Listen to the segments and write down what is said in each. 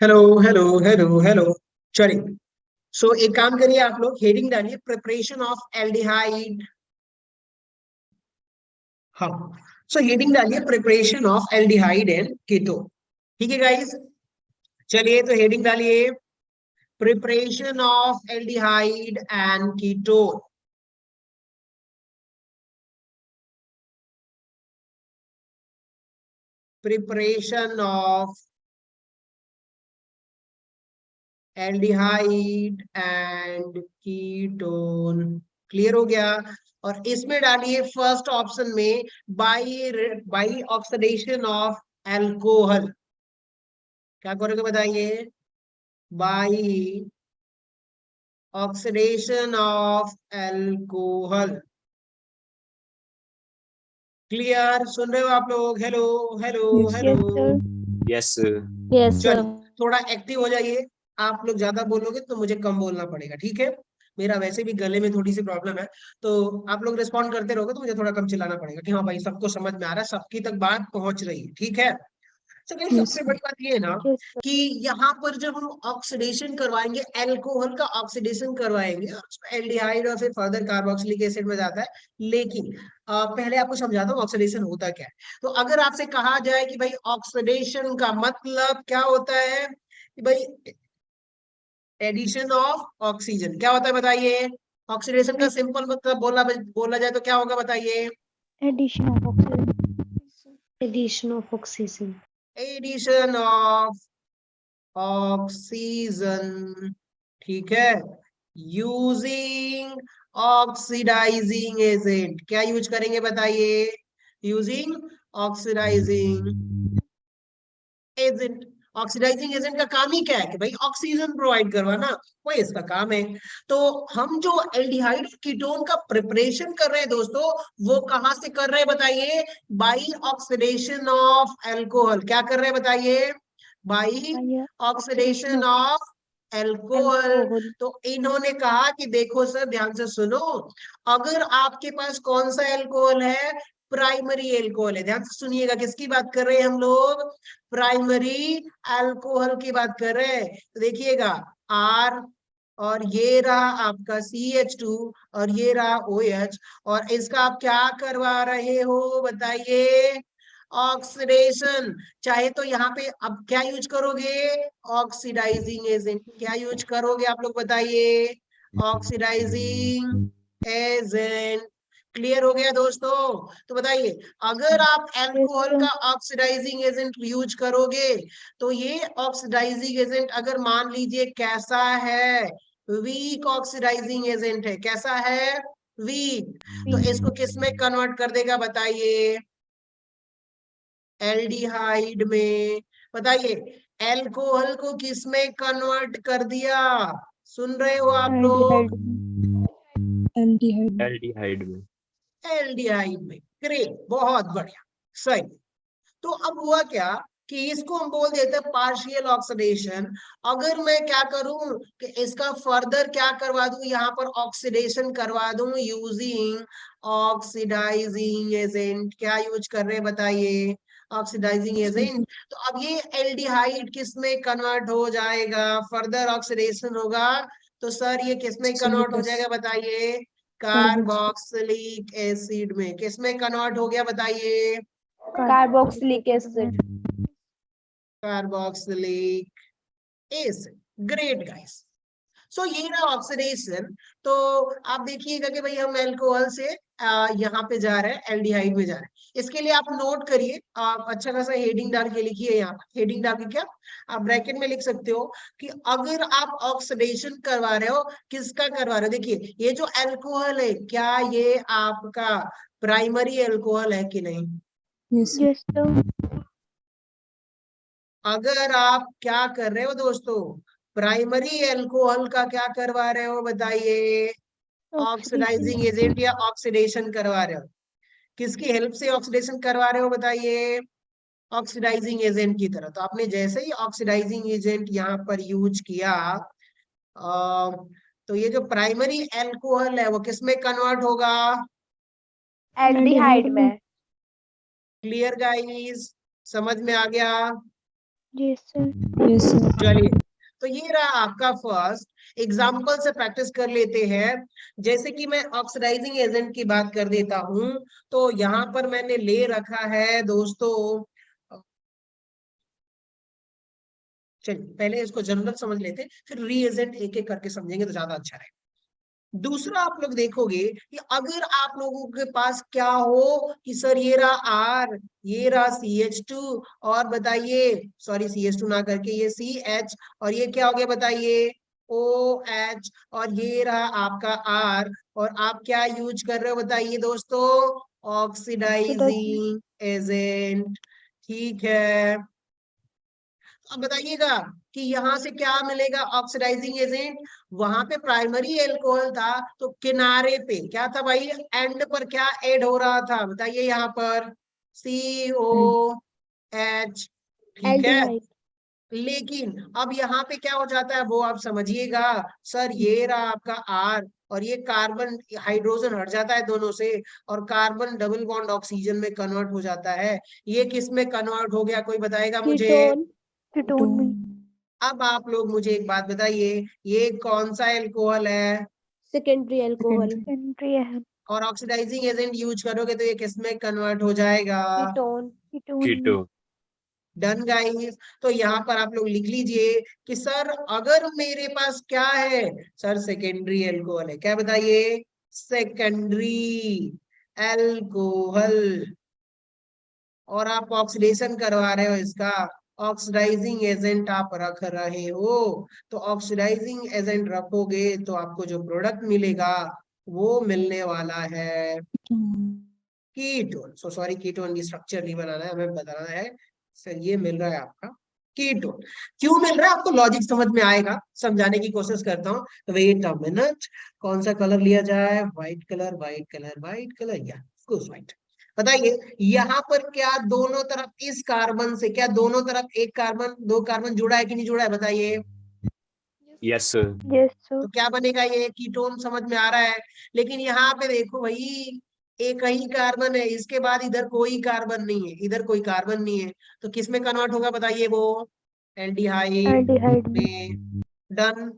Hello hello hello hello. चलिए, सो एक काम करिए, आप लोग हेडिंग डालिए प्रिपरेशन ऑफ एल्डिहाइड। हाँ, सो हेडिंग डालिए preparation of aldehyde and keto. ठीक है गाइस, चलिए तो हेडिंग डालिए preparation of aldehyde and keto. Preparation of aldehyde and ketone. Clear हो गया। और इसमें डालिए फर्स्ट ऑप्शन में by by oxidation of alcohol. क्या करोगे बताइए? By oxidation of alcohol. Clear? सुन रहे हो आप लोग? Hello hello Yes, hello. sir. Yes Yes, चलिए, sir. थोड़ा एक्टिव हो जाइए। आप लोग ज्यादा बोलोगे तो मुझे कम बोलना पड़ेगा, ठीक है? मेरा वैसे भी गले में थोड़ी सी प्रॉब्लम है, तो आप लोग रिस्पॉन्ड करते रहोगे तो मुझे थोड़ा कम चिल्लाना पड़ेगा कि हाँ भाई सबको समझ में आ रहा है, सबकी तक बात पहुंच रही है, ठीक है? तो गाइस Yes, सबसे sir. बड़ी बात ये है ना Yes, sir. कि यहाँ पर जब हम ऑक्सीडेशन करवाएंगे, अल्कोहल का ऑक्सीडेशन करवाएंगे और उसमें एल्डिहाइड और फिर फर्दर कार्बोक्सिलिक एसिड में जाता है। लेकिन पहले आपको समझाता हूँ ऑक्सीडेशन होता क्या है। तो अगर आपसे कहा जाए कि भाई ऑक्सीडेशन का मतलब क्या होता है, कि भाई एडिशन ऑफ ऑक्सीजन क्या होता है बताइए? ऑक्सीडेशन का सिंपल मतलब बोला बोला जाए तो क्या होगा बताइए? Addition of oxygen. Addition of oxygen. Addition of oxygen. ठीक है, यूजिंग ऑक्सीडाइजिंग एजेंट। क्या यूज करेंगे बताइए? Using oxidizing agent. Oxidizing agent का काम ही क्या है कि भाई ऑक्सीजन प्रोवाइड करवाना, वही इसका काम है। तो हम जो एल्डिहाइड कीटोन का प्रिपरेशन कर रहे हैं दोस्तों, वो कहां से कर रहे हैं बताइए? By oxidation of alcohol. क्या कर रहे हैं बताइए? By By oxidation oxidation of of alcohol. alcohol. तो इन्होंने कहा कि देखो सर ध्यान से सुनो, अगर आपके पास कौन सा एल्कोहल है? प्राइमरी एल्कोहल है। ध्यान से सुनिएगा, किसकी बात कर रहे हैं हम लोग? प्राइमरी अल्कोहल की बात कर रहे हैं। तो देखिएगा, आर और ये रहा आपका CH2 और ये रहा OH, और इसका आप क्या करवा रहे हो बताइए? ऑक्सीडेशन। चाहे तो यहाँ पे अब क्या यूज करोगे? Oxidising agent. क्या यूज करोगे आप लोग बताइए? Oxidizing agent. क्लियर हो गया दोस्तों? तो बताइए, अगर आप Yes, अल्कोहल sir. का ऑक्सीडाइजिंग एजेंट यूज करोगे तो ये ऑक्सीडाइजिंग एजेंट अगर मान लीजिए कैसा है? वीक ऑक्सीडाइजिंग एजेंट है। कैसा है? वीक। तो इसको किस में कन्वर्ट कर देगा बताइए? एल्डिहाइड में। बताइए, एल्कोहल को किस में कन्वर्ट कर दिया? सुन रहे हो आप लोग? Aldehyde. Aldehyde. एल्डिहाइड में। एल्डिहाइड में। ग्रेट, बहुत बढ़िया, सही। तो अब हुआ क्या कि इसको हम बोल देते हैं पार्शियल ऑक्सीडेशन। अगर मैं क्या करूं कि इसका फर्दर क्या करवा दूं, यहाँ पर ऑक्सीडेशन करवा दूं यूजिंग ऑक्सीडाइजिंग एजेंट। क्या यूज कर रहे हैं बताइए? Oxidizing agent. तो अब ये एल्डिहाइड किस में कन्वर्ट हो जाएगा? फर्दर ऑक्सीडेशन होगा तो सर ये किस में कन्वर्ट हो जाएगा बताइए? कार्बोक्सिलिक एसिड में। किस में कन्वर्ट हो गया बताइए? Carboxylic acid. Carboxylic acid. Great guys. So ये रहा ऑक्सीडेशन। तो आप देखिएगा कि भाई हम अल्कोहल से यहाँ पे जा रहे हैं, एल्डिहाइड में जा रहे हैं। इसके लिए आप नोट करिए, आप अच्छा खासा हेडिंग डाल के लिखिए। यहाँ हेडिंग डाल के क्या आप ब्रैकेट में लिख सकते हो कि अगर आप ऑक्सीडेशन करवा रहे हो, किसका करवा रहे हो? देखिए, ये जो अल्कोहल है, क्या ये आपका प्राइमरी अल्कोहल है कि नहीं? Yes, sir. अगर आप क्या कर रहे हो दोस्तों? प्राइमरी अल्कोहल का क्या करवा रहे हो बताइए? ऑक्सीडाइजिंग एजेंट या ऑक्सीडेशन करवा रहे हो। किसकी हेल्प से ऑक्सीडेशन करवा रहे हो बताइए? ऑक्सीडाइजिंग एजेंट की तरह। तो आपने जैसे ही ऑक्सीडाइजिंग एजेंट यहाँ पर यूज किया, तो ये जो प्राइमरी अल्कोहल है वो किस में कन्वर्ट होगा? एल्डिहाइड में. Clear guys? समझ में आ गया? Yes, sir. Yes, sir. चलिए, तो ये रहा आपका फर्स्ट एग्जाम्पल से प्रैक्टिस कर लेते हैं। जैसे कि मैं ऑक्सीडाइजिंग एजेंट की बात कर देता हूं, तो यहाँ पर मैंने ले रखा है दोस्तों, चलिए पहले इसको जनरल समझ लेते हैं, फिर रीएजेंट एक एक करके समझेंगे तो ज्यादा अच्छा रहेगा। दूसरा आप लोग देखोगे कि अगर आप लोगों के पास क्या हो कि सर ये रहा R, ये रहा CH2, और बताइए, सॉरी CH2 ना करके ये CH, और ये क्या हो गया बताइए, OH, और ये रहा आपका R, और आप क्या यूज कर रहे हो बताइए दोस्तों, ऑक्सीडाइजिंग एजेंट। ठीक है, अब बताइएगा कि यहाँ से क्या मिलेगा ऑक्सीडाइजिंग एजेंट, वहां पे प्राइमरी एल्कोहल था, तो किनारे पे क्या था भाई, एंड पर क्या ऐड हो रहा था बताइए, यहाँ पर COH। ठीक है, Aldehyde. लेकिन अब यहाँ पे क्या हो जाता है वो आप समझिएगा, सर ये रहा आपका R, और ये कार्बन हाइड्रोजन हट जाता है दोनों से, और कार्बन डबल बॉन्ड ऑक्सीजन में कन्वर्ट हो जाता है। ये किस में कन्वर्ट हो गया, कोई बताएगा मुझे? Ketone. Ketone में. अब आप लोग मुझे एक बात बताइए, ये कौन सा एल्कोहल है, Secondary alcohol. Secondary है. और ऑक्सीडाइजिंग एजेंट यूज करोगे तो ये किसमें कन्वर्ट हो जाएगा? Ketone. Ketone. Keto. Done guys, तो यहाँ पर आप लोग लिख लीजिए कि सर अगर मेरे पास क्या है, सर सेकेंडरी एल्कोहल है, क्या बताइए, सेकेंडरी एल्कोहल, और आप ऑक्सीडेशन करवा रहे हो इसका, ऑक्सीडाइजिंग एजेंट आप रख रहे हो, तो ऑक्सीडाइजिंग एजेंट रखोगे तो आपको जो प्रोडक्ट मिलेगा वो मिलने वाला है कीटोन। सो सॉरी, कीटोन की स्ट्रक्चर नहीं बनाना है, हमें बताना है सर ये मिल रहा है आपका कीटोन। क्यों मिल रहा है आपको लॉजिक समझ में आएगा, समझाने की कोशिश करता हूँ। वेट अ मिनट, कौन सा कलर लिया जाए, white colour, white colour, white colour, या व्हाइट। बताइए यहाँ पर क्या दोनों तरफ इस कार्बन से, क्या दोनों तरफ एक कार्बन, दो कार्बन जुड़ा है कि नहीं जुड़ा है बताइए? Yes, sir. Yes, sir. तो क्या बनेगा, ये कीटोन, समझ में आ रहा है। लेकिन यहाँ पे देखो भाई, एक ही कार्बन है, इसके बाद इधर कोई कार्बन नहीं है, इधर कोई कार्बन नहीं है, तो किस में कन्वर्ट होगा बताइए, वो एल्डिहाइड Aldehyde में. में। डन,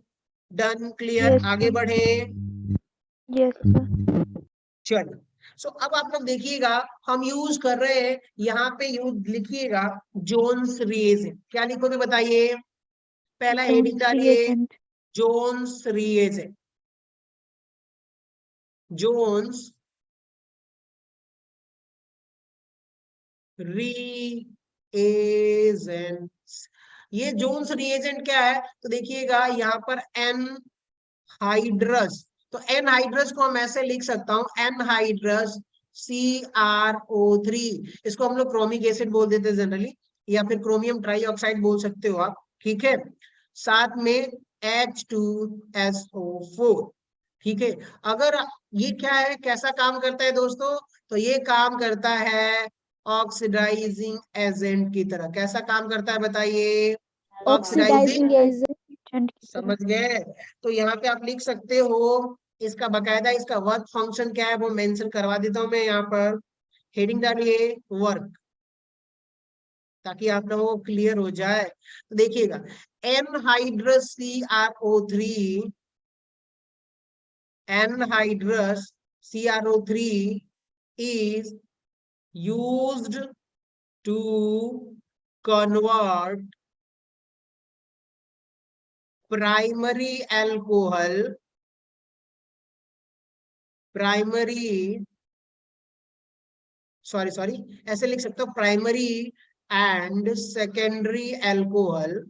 डन, क्लियर, Yes, आगे sir. बढ़े। Yes, sir. चलो, सो अब आप लोग देखिएगा, हम यूज कर रहे हैं, यहाँ पे यूज लिखिएगा जोन्स रिएजेंट। क्या लिखोगे बताइए, पहला हेडिंग Jones डालिए, reagent. Jones reagent, Jones reagents. ये जोन्स रिएजेंट क्या है, तो देखिएगा यहाँ पर एन हाइड्रस, तो एन हाइड्रस को हम ऐसे लिख सकता हूं, एन हाइड्रस CrO3, इसको हम लोग क्रोमिक एसिड बोल देते हैं जनरली, या फिर क्रोमियम ट्राईऑक्साइड बोल सकते हो आप। ठीक है, साथ में H2SO4। ठीक है, अगर ये क्या है, कैसा काम करता है दोस्तों, तो ये काम करता है ऑक्सीडाइजिंग एजेंट की तरह। कैसा काम करता है बताइए, ऑक्सीडाइजिंग, Oxidizing agent की तरह. समझ गए? तो यहाँ पे आप लिख सकते हो, इसका बकायदा इसका वर्क फंक्शन क्या है वो मेंशन करवा देता हूं मैं, यहाँ पर हेडिंग डालिए वर्क, ताकि आप लोगों को क्लियर हो जाए। तो देखिएगा, anhydrous CrO3, anhydrous CrO3 is used to convert primary alcohol, primary, sorry ऐसे लिख सकते हो, primary and secondary alcohol,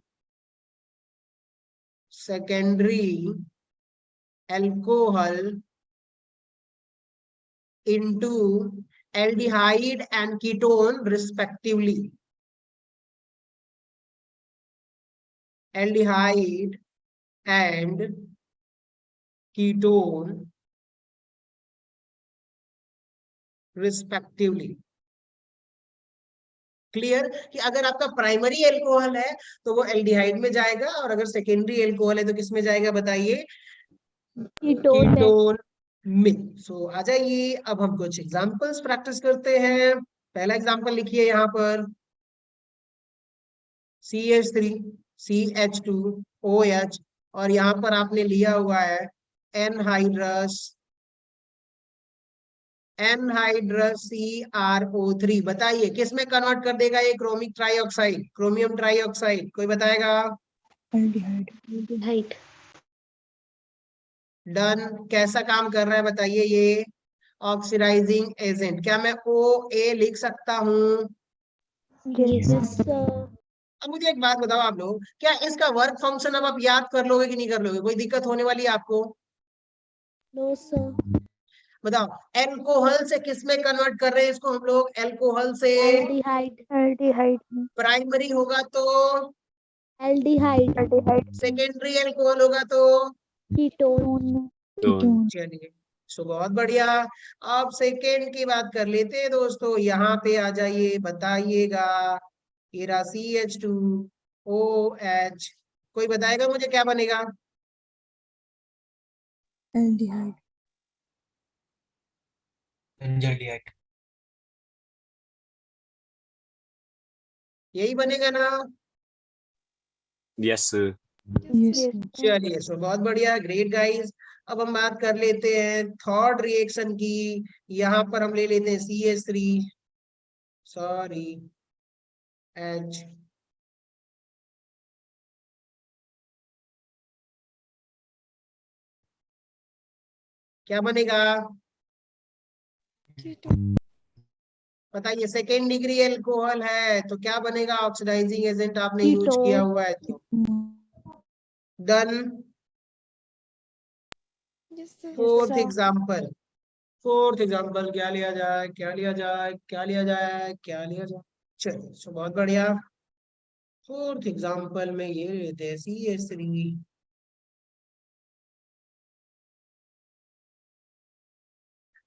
secondary alcohol into aldehyde and ketone respectively, aldehyde and ketone respectively. Clear कि अगर आपका प्राइमरी एल्कोहल है तो वो एल्डिहाइड में जाएगा, और अगर सेकेंडरी एल्कोहल है तो किस में जाएगा बताइए, कीटोन में. कीटोन में। सो आ जाइए, अब हम कुछ एग्जांपल्स प्रैक्टिस करते हैं। पहला एग्जांपल लिखिए यहाँ पर, CH3 CH2OH, और यहाँ पर आपने लिया हुआ है एनहाइड्रस CrO3। बताइए किस में कन्वर्ट कर देगा ये क्रोमिक ट्राईऑक्साइड, क्रोमियम ट्राईऑक्साइड, कोई बताएगा? एल्डिहाइड। डन। कैसा काम कर रहा है बताइए ये? Oxidizing agent. क्या मैं OA लिख सकता हूँ? Yes sir. अब मुझे एक बात बताओ आप लोग, क्या इसका वर्क फंक्शन अब आप याद कर लोगे कि नहीं कर लोगे? कोई दिक्कत होने वाली है आपको? No sir. बताओ, एल्कोहल से किस में कन्वर्ट कर रहे हैं इसको हम लोग? एल्कोहल से एल्डिहाइड। एल्डिहाइड में। प्राइमरी होगा तो एल्डिहाइड। एल्डिहाइड। सेकेंडरी एल्कोहल होगा तो कीटोन में। कीटोन। चलिए, सो बहुत बढ़िया। अब सेकेंड की बात कर लेते हैं दोस्तों। यहाँ पे आ जाइए, बताइएगा। ये रहा CH2OH। कोई बताएगा मुझे क्या बनेगा? एल्डिहाइड। यही बनेगा ना? Yes sir. Yes yes sir. Sir. चलिए, सो बहुत बढ़िया, ग्रेट गाइस। अब हम बात कर लेते हैं थर्ड रिएक्शन की। यहाँ पर हम ले लेते हैं CH3 सॉरी H। क्या बनेगा बताइए? सेकेंड डिग्री एल्कोहल है तो क्या बनेगा? ऑक्सीडाइजिंग एजेंट आपने यूज किया कीटोन। हुआ है तो डन। फोर्थ एग्जाम्पल, क्या लिया जाए, क्या लिया जाए, क्या लिया जाए, क्या लिया जाए? चलिए, सो बहुत बढ़िया। फोर्थ एग्जाम्पल में ये लेते हैं CH3।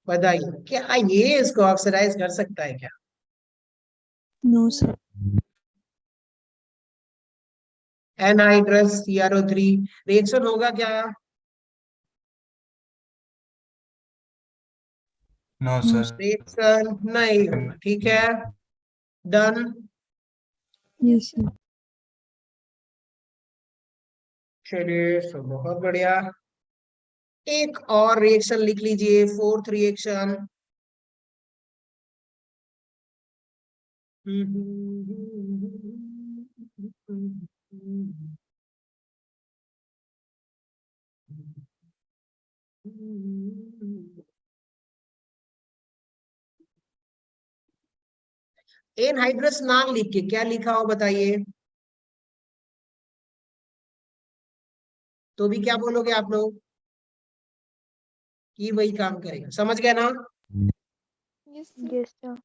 बताइए, क्या ये इसको ऑक्सीडाइज कर सकता है क्या? No sir. Anhydrous CrO3 reaction होगा क्या? No sir. रिएक्शन नहीं होगा, ठीक है। डन। Yes sir. चलिए, सो बहुत बढ़िया। एक और रिएक्शन लिख लीजिए, फोर्थ रिएक्शन। एनहाइड्रस नाम लिख के क्या लिखा हो बताइए? तो भी क्या बोलोगे आप लोग? कि वही काम करेगा, समझ गया ना? Yes sir.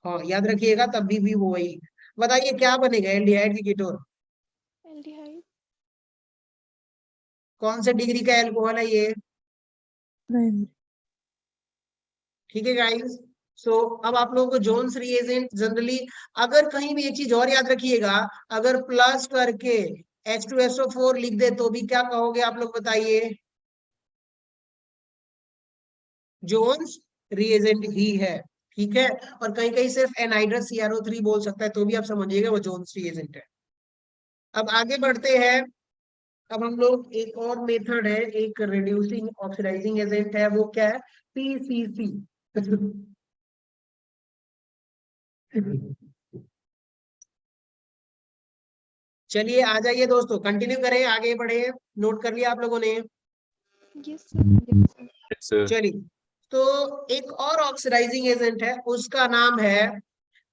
हाँ, याद रखिएगा, तब भी वो वही। बताइए क्या बनेगा एल्डिहाइड की कीटोन? एल्डिहाइड। कौन से डिग्री का एल्कोहल है ये? प्राइमरी। ठीक है गाइस। सो अब आप लोगों को जोन्स रिएजेंट जनरली, अगर कहीं भी एक चीज और याद रखिएगा, अगर प्लस करके H2SO4 लिख दे तो भी क्या कहोगे आप लोग बताइए? जोन्स रिएजेंट ही है, ठीक है। और कहीं कहीं सिर्फ एनहाइड्रस CrO3 बोल सकता है तो भी आप समझिएगा वो जोन्स रिएजेंट है। अब आगे बढ़ते हैं। अब हम लोग एक और मेथड है, एक रिड्यूसिंग ऑक्सीडाइजिंग एजेंट है, वो क्या है? PCC। चलिए आ जाइए दोस्तों, कंटिन्यू करें, आगे बढ़े। नोट कर लिया आप लोगों ने? Yes sir. Yes sir. चलिए, तो एक और ऑक्सीडाइजिंग एजेंट है, उसका नाम है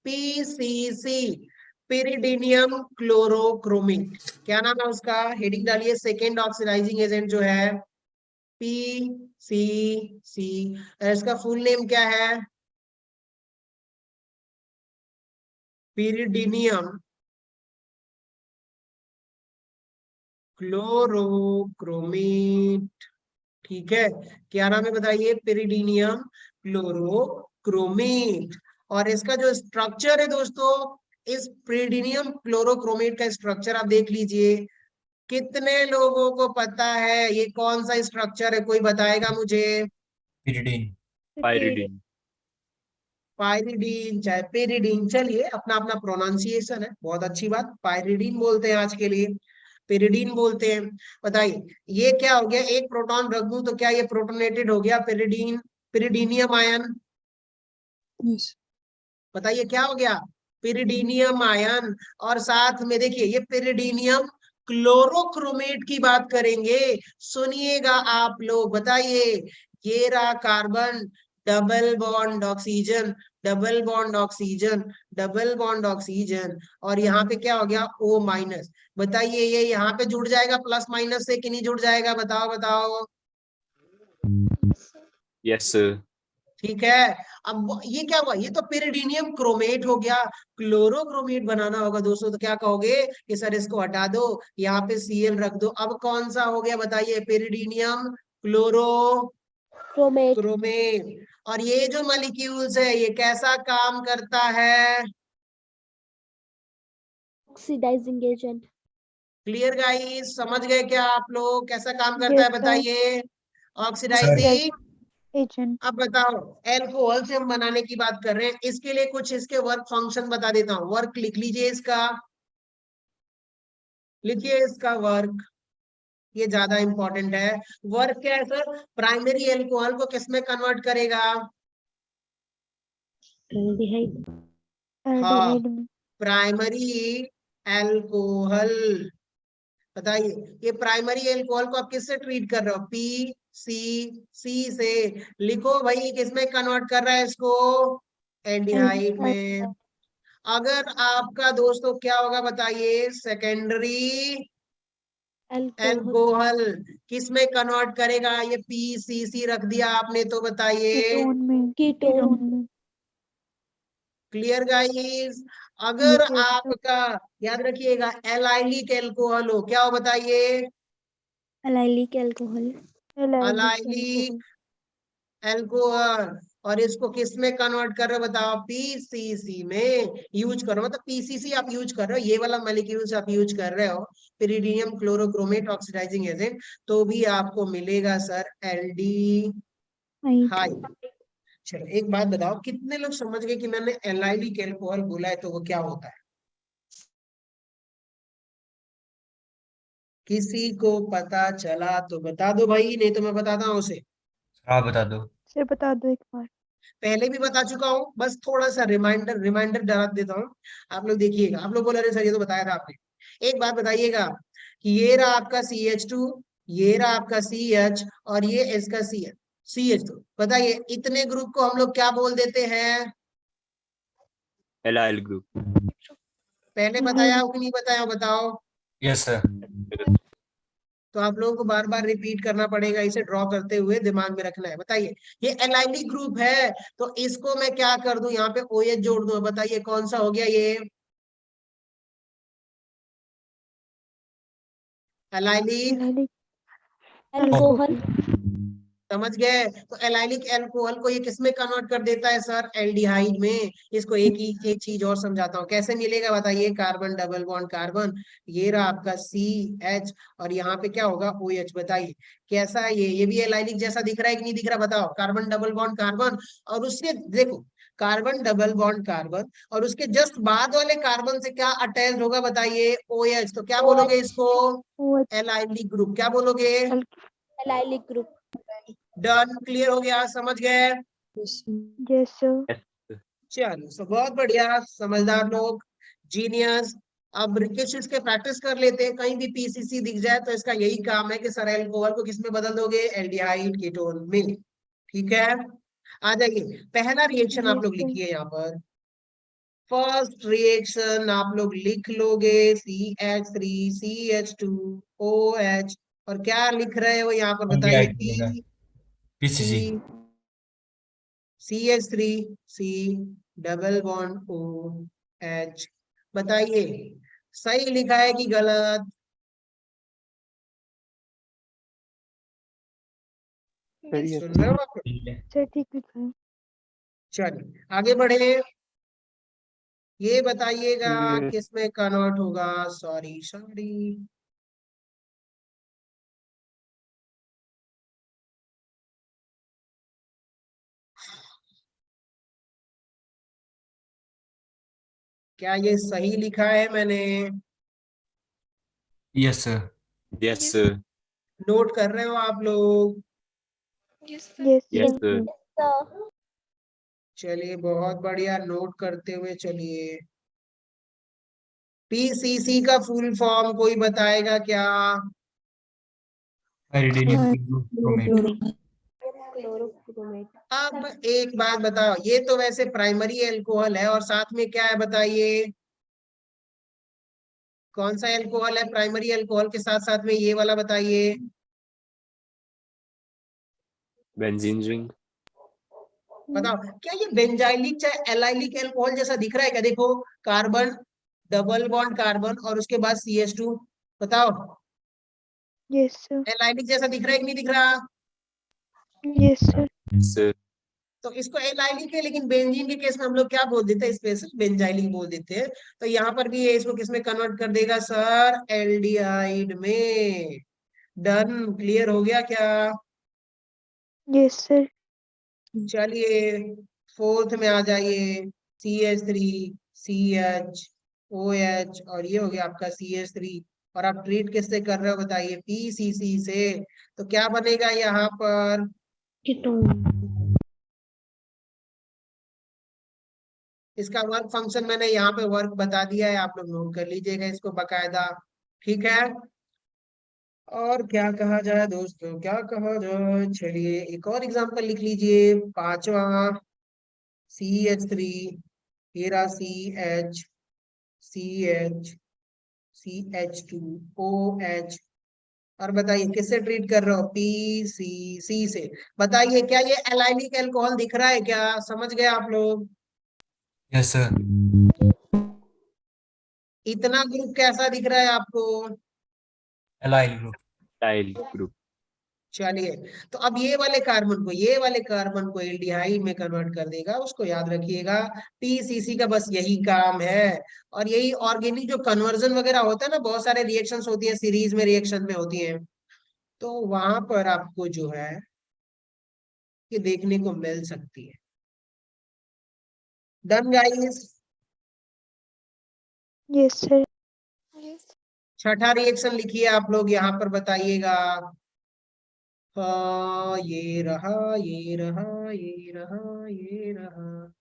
PCC, पिरिडीनियम क्लोरोक्रोमेट। क्या नाम है उसका? हेडिंग डालिए, सेकेंड ऑक्सीडाइजिंग एजेंट जो है PCC। इसका फुल नेम क्या है? पिरिडीनियम क्लोरोक्रोमेट, ठीक है। क्या नाम है बताइए? पिरिडीनियम क्लोरोक्रोमेट। और इसका जो स्ट्रक्चर है दोस्तों, इस पिरिडीनियम क्लोरोक्रोमेट का स्ट्रक्चर आप देख लीजिए। कितने लोगों को पता है ये कौन सा स्ट्रक्चर है? कोई बताएगा मुझे? पिरिडीन। पाइरिडीन। पायरिडीन चाहे पेरिडीन, चलिए अपना अपना प्रोनाउंसिएशन है, बहुत अच्छी बात। पायरिडीन बोलते हैं आज के लिए, पेरिडीन बोलते हैं। बताइए ये क्या हो गया, एक प्रोटॉन रख दूं तो क्या ये प्रोटोनेटेड हो गया पेरिडीन, पेरिडीनियम आयन। Yes. बताइए क्या हो गया, पेरिडीनियम आयन। और साथ में देखिए ये पेरिडीनियम क्लोरोक्रोमेट की बात करेंगे, सुनिएगा आप लोग। बताइए ये रहा carbon, double bond oxygen, double bond oxygen, double bond oxygen, और यहाँ पे क्या हो गया O माइनस। बताइए ये यहाँ पे जुड़ जाएगा प्लस माइनस से कि नहीं जुड़ जाएगा, बताओ बताओ। Yes, sir. ठीक है। अब ये क्या हुआ, ये तो पेरिडीनियम क्रोमेट हो गया, क्लोरोक्रोमेट बनाना होगा दोस्तों, तो क्या कहोगे कि सर इसको हटा दो, यहाँ पे Cl रख दो। अब कौन सा हो गया बताइए, पेरिडीनियम क्लोरोक्रोमेट। क्रोमेट। और ये जो मॉलिक्यूल्स है ये कैसा काम करता है, ऑक्सीडाइजिंग एजेंट। क्लियर गाइस, समझ गए क्या आप लोग, कैसा काम करता है Yes, sir. बताइए, Sir. ऑक्सीडाइजिंग। एजेंट। अब बताओ एल्कोहल से हम बनाने की बात कर रहे हैं, इसके लिए कुछ इसके वर्क फंक्शन बता देता हूँ, वर्क लिख लीजिए इसका, लिखिए इसका वर्क, ये ज्यादा इंपॉर्टेंट है। वर्क क्या है सर, प्राइमरी एल्कोहल को किस में कन्वर्ट करेगा, एल्डिहाइड। हाँ एल्डिहाइड में। Primary alcohol. बताइए ये प्राइमरी एल्कोहल को आप किससे ट्रीट कर रहे हो, पी सी सी से, लिखो भाई किसमें कन्वर्ट कर रहा है इसको, एल्डिहाइड में। अगर आपका दोस्तों क्या होगा बताइए, सेकेंडरी एल्कोहल किस में कन्वर्ट करेगा, ये पीसीसी रख दिया आपने तो बताइए, कीटोन में। कीटोन में। Clear guys. अगर आपका याद रखिएगा एलाइलिक एल्कोहल हो, क्या हो बताइए, एलाइलिक अल्कोहल। एलाइलिक एल्कोहल, और इसको किस में कन्वर्ट कर रहे हो बताओ, पीसीसी में यूज करो, मतलब पीसीसी आप यूज कर रहे हो, ये वाला मॉलिक्यूल्स आप यूज कर रहे हो, पिरिडिनियम क्लोरोक्रोमेट ऑक्सीडाइजिंग एजेंट, तो भी आपको मिलेगा सर एल्डी हाई। चलो एक बात बताओ, कितने लोग समझ गए कि मैंने एलाइलिक एल्कोहल बोला है तो वो क्या होता है, किसी को पता चला तो बता दो भाई, नहीं तो मैं बताता हूँ उसे, हाँ बता दो। सर बता दो एक बार। पहले भी बता चुका हूँ, बस थोड़ा सा रिमाइंडर रिमाइंडर डरा देता हूँ। आप लोग देखिएगा, आप लोग बोल रहे सर ये तो बताया था आपने, एक बात बताइएगा कि ये रहा आपका CH2, ये रहा आपका CH, और ये इसका CH2, बताइए इतने ग्रुप को हम लोग क्या बोल देते हैं, Allyl group. पहले बताया हो कि नहीं बताया हो बताओ। Yes, sir. तो आप लोगों को बार बार रिपीट करना पड़ेगा, इसे ड्रॉ करते हुए दिमाग में रखना है। बताइए ये एलाइलिक ग्रुप है, तो इसको मैं क्या कर दूं, यहाँ पे OH जोड़ दूं, बताइए कौन सा हो गया ये, एलाइलिक अल्कोहल। समझ गए। तो एलाइलिक एल्कोहल को ये किसमें कन्वर्ट कर देता है सर, एल्डिहाइड में। इसको एक चीज और समझाता हूँ, कैसे मिलेगा बताइए, कार्बन डबल बॉन्ड कार्बन, ये रहा आपका CH, और यहाँ पे क्या होगा OH। बताइए कैसा है ये भी एलाइलिक जैसा दिख रहा है कि नहीं दिख रहा, बताओ, कार्बन डबल बॉन्ड कार्बन, और उसके देखो कार्बन डबल बॉन्ड कार्बन, और उसके जस्ट बाद वाले कार्बन से क्या अटैच होगा बताइए, OH, तो क्या बोलोगे इसको, एलाइलिक ग्रुप, क्या बोलोगे, एलाइलिक ग्रुप। डन, क्लियर हो गया, समझ गए। Yes. Yes sir. Yes, sir. चलो so बहुत बढ़िया, समझदार लोग, जीनियस। अब किस चीज के प्रैक्टिस कर लेते हैं, कहीं भी पीसीसी दिख जाए तो इसका यही काम है कि सर एल्कोहल को किस में बदल दोगे, एल्डिहाइड कीटोन में। ठीक है, आ जाइए, पहला रिएक्शन आप यस लोग सर। लिखिए यहाँ पर, फर्स्ट रिएक्शन आप लोग लिख लोगे, CH3CH2OH, और क्या लिख रहे हो यहाँ पर बताइए, Aldehyde बनेगा। PCC. CH3C double bond OH। बताइए सही लिखा है कि गलत, सुन रहे हो आप, सर ठीक लिखा है। चलिए आगे बढ़े, ये बताइएगा किसमें कन्वर्ट होगा, सॉरी सॉरी, क्या ये सही लिखा है मैंने? Yes, sir. Yes, sir. Note कर रहे हो आप लोग? Yes, Yes, sir. sir. Sir. चलिए बहुत बढ़िया, नोट करते हुए चलिए। पीसीसी का फुल फॉर्म कोई बताएगा क्या? Pyridinium chromate. Chlorochromate. अब एक बात बताओ, ये तो वैसे प्राइमरी एल्कोहल है और साथ में क्या है बताइए? कौन सा एल्कोहल है प्राइमरी एल्कोहल के साथ साथ में, ये वाला बताइए। Benzene ring. बताओ क्या ये बेंजाइलिक चाहे एलाइलिक एल्कोहल जैसा दिख रहा है क्या? देखो, कार्बन, डबल बॉन्ड कार्बन और उसके बाद CH2। बताओ Yes, sir. एलाइलिक जैसा दिख रहा है कि नहीं दिख रहा? Yes, sir. Sir. तो इसको एलाइलिक है, लेकिन बेंजीन के केस में हम लोग क्या बोल देते हैं? स्पेशल बेंजाइलिक बोल देते हैं। तो यहाँ पर भी ये इसको किस में कन्वर्ट कर देगा सर? एल्डिहाइड में। डन, क्लियर हो गया क्या? Yes, sir. चलिए फोर्थ में आ जाइए। CH3, CH, OH और ये हो गया आपका CH3। और आप ट्रीट किससे कर रहे हो बताइए? PCC से। तो क्या बनेगा यहाँ पर? Ketone. इसका वर्क फंक्शन मैंने यहाँ पे वर्क बता दिया है, आप लोग नोट कर लीजिएगा इसको बकायदा। ठीक है, और क्या कहा जाए दोस्तों, क्या कहा जाए? चलिए एक और एग्जांपल लिख लीजिए, पांचवा। CH3, फिर CH, CH2OH। और बताइए किससे ट्रीट कर रहे हो? PCC से। बताइए क्या ये एलाइलिक एल्कोहल दिख रहा है क्या? समझ गए आप लोग? Yes, sir. इतना ग्रुप कैसा दिख रहा है आपको? Allyl group. Tile group. चलिए, तो अब ये वाले कार्बन को एल्डिहाइड में कन्वर्ट कर देगा, उसको याद रखिएगा। पीसीसी का बस यही काम है। और यही ऑर्गेनिक जो कन्वर्जन वगैरह होता है ना, बहुत सारे रिएक्शंस होती है, सीरीज में रिएक्शन में होती है, तो वहां पर आपको जो है ये देखने को मिल सकती है। Done guys? Yes, sir. Yes. छठा रिएक्शन लिखिए आप लोग यहाँ पर, बताइएगा। हाँ, ये रहा, ये रहा, ये रहा, ये रहा।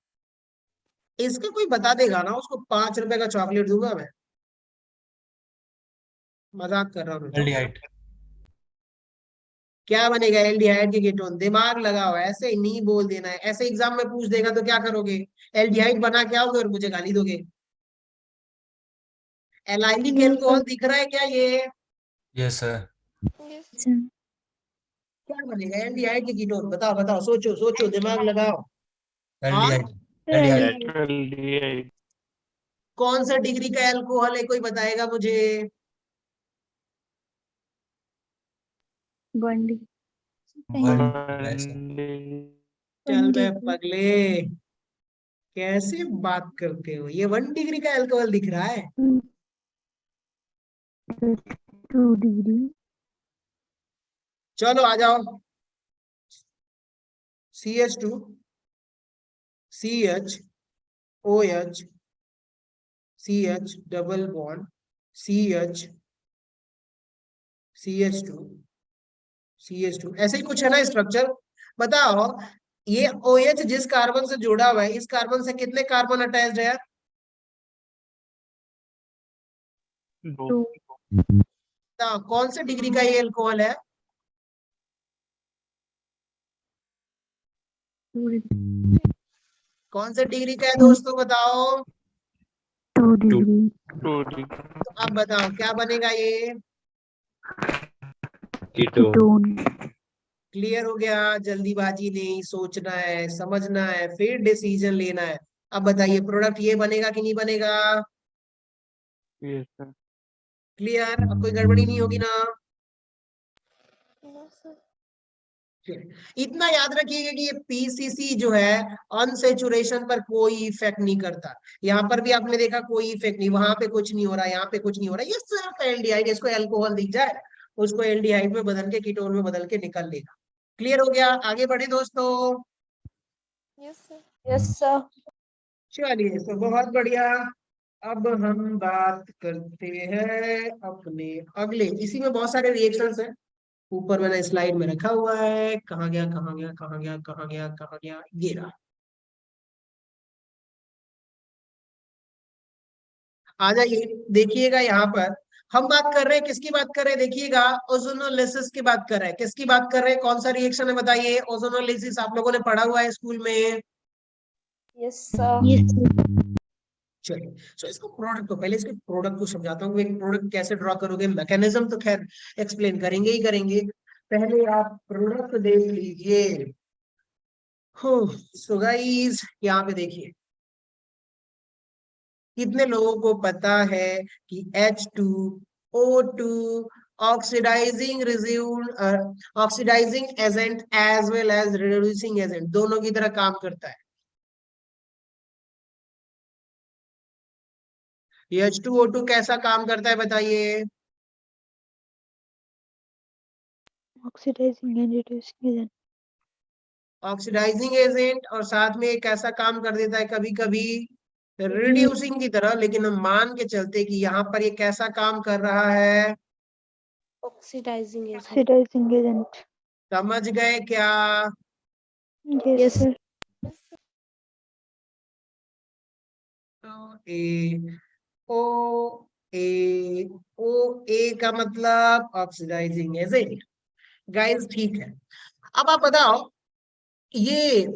इसका कोई बता देगा ना, उसको 5 रुपए का चॉकलेट दूंगा मैं। मजाक कर रहा हूँ। Aldehyde. क्या बनेगा एल्डिहाइड के कीटोन? दिमाग लगाओ, ऐसे ही नहीं बोल देना है। ऐसे एग्जाम में पूछ देगा तो क्या करोगे? एल्डिहाइड बना के आओगे और मुझे गाली दोगे। Allylic Yes, alcohol sir. दिख रहा है क्या ये? Yes, sir. Yes, sir. क्या बनेगा एल्डिहाइड के कीटोन? बताओ बताओ, सोचो सोचो, दिमाग लगाओ। हाँ, Aldehyde. Aldehyde. Aldehyde. कौन सा डिग्री का एल्कोहल है, कोई बताएगा मुझे? 1D. Yes, sir. चल मैं पगले, कैसे बात करते हो? ये 1 डिग्री का अल्कोहल दिख रहा है। 2 degree. चलो आ जाओ। CH2, CH, OH, CH double bond, CH, CH2, CH2, ऐसे ही कुछ है ना स्ट्रक्चर। बताओ ये OH जिस कार्बन से जुड़ा हुआ है, इस कार्बन से कितने कार्बन अटैच्ड है? 2. कौन से डिग्री का ये अल्कोहल है? 2 degree. कौन से डिग्री का है दोस्तों, बताओ? 2 degree. तो अब बताओ क्या बनेगा ये? Ketone. क्लियर हो गया? जल्दीबाजी नहीं, सोचना है, समझना है, फिर डिसीजन लेना है। अब बताइए प्रोडक्ट ये बनेगा कि नहीं बनेगा? Yes, sir. क्लियर? अब कोई गड़बड़ी नहीं होगी ना? इतना याद रखिएगा कि ये पीसीसी जो है अनसेचुरेशन पर कोई इफेक्ट नहीं करता। यहाँ पर भी आपने देखा कोई इफेक्ट नहीं, वहां पे कुछ नहीं हो रहा, यहाँ पे कुछ नहीं हो रहा। ये सिर्फ एल्डिहाइड, इसको अल्कोहल दिख जाए उसको एल्डिहाइड में बदल के कीटोन में बदल के निकल लेगा। क्लियर हो गया? आगे बढ़े दोस्तों। Yes, sir. Yes, sir. चलिए तो बहुत बढ़िया। अब हम बात करते हैं अपने अगले, इसी में बहुत सारे रिएक्शंस हैं, ऊपर मैंने स्लाइड में रखा हुआ है, कहाँ गया कहाँ गया कहाँ गया कहाँ गया कहाँ गया, ये रहा। आ जाइए, देखिएगा यहाँ पर हम बात कर रहे हैं, किसकी बात कर रहे हैं, देखिएगा ओजोनोलिसिस की बात कर रहे हैं। किसकी बात कर रहे हैं, कौन सा रिएक्शन है बताइए, ओजोनोलिसिस आप लोगों ने पढ़ा हुआ है स्कूल में। Yes sir. Yes, sir. चलिए, सो इसको प्रोडक्ट को, पहले इसके प्रोडक्ट को समझाता हूँ, एक प्रोडक्ट कैसे ड्रॉ करोगे, मैकेनिज्म तो खैर एक्सप्लेन करेंगे ही करेंगे, पहले आप प्रोडक्ट देख लीजिए। हो सो गाइस, यहाँ पे देखिए, कितने लोगों को पता है कि H2O2 oxidizing oxidizing agent as well as reducing agent, दोनों की तरह काम करता है। ये H2O2 कैसा काम करता है बताइए। Oxidizing and reducing agent. Oxidizing agent, और साथ में एक ऐसा काम कर देता है कभी कभी रिड्यूसिंग की तरह, लेकिन हम मान के चलते कि यहाँ पर ये कैसा काम कर रहा है, ऑक्सीडाइजिंग एजेंट। Oxidizing agent. समझ गए क्या। Yes, Yes. sir. तो ओ ए ओ ए का मतलब ऑक्सीडाइजिंग एजेंट। गाइस ठीक है, अब आप बताओ, ये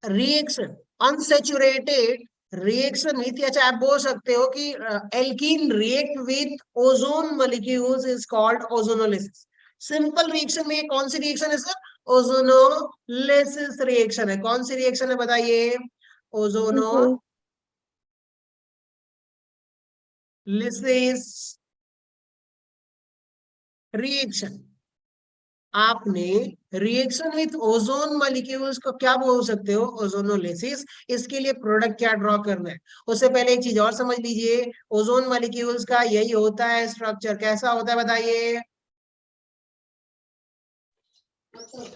रिएक्शन अनसेचुरेटेड रिएक्शन विथ, अच्छा आप बोल सकते हो कि alkene react with ozone molecules is called ozonolysis. Simple reaction में कौन सी रिएक्शन है सर, ओजोनोलिसिस रिएक्शन है। कौन सी रिएक्शन है बताइए, ओजोनोलिसिस रिएक्शन। आपने रिएक्शन विथ ओजोन मॉलिक्यूल्स को क्या बोल सकते हो, ओजोनोलिसिस। इसके लिए प्रोडक्ट क्या ड्रॉ करना है, उससे पहले एक चीज और समझ लीजिए, ओजोन मॉलिक्यूल्स का यही होता है स्ट्रक्चर, कैसा होता है बताइए,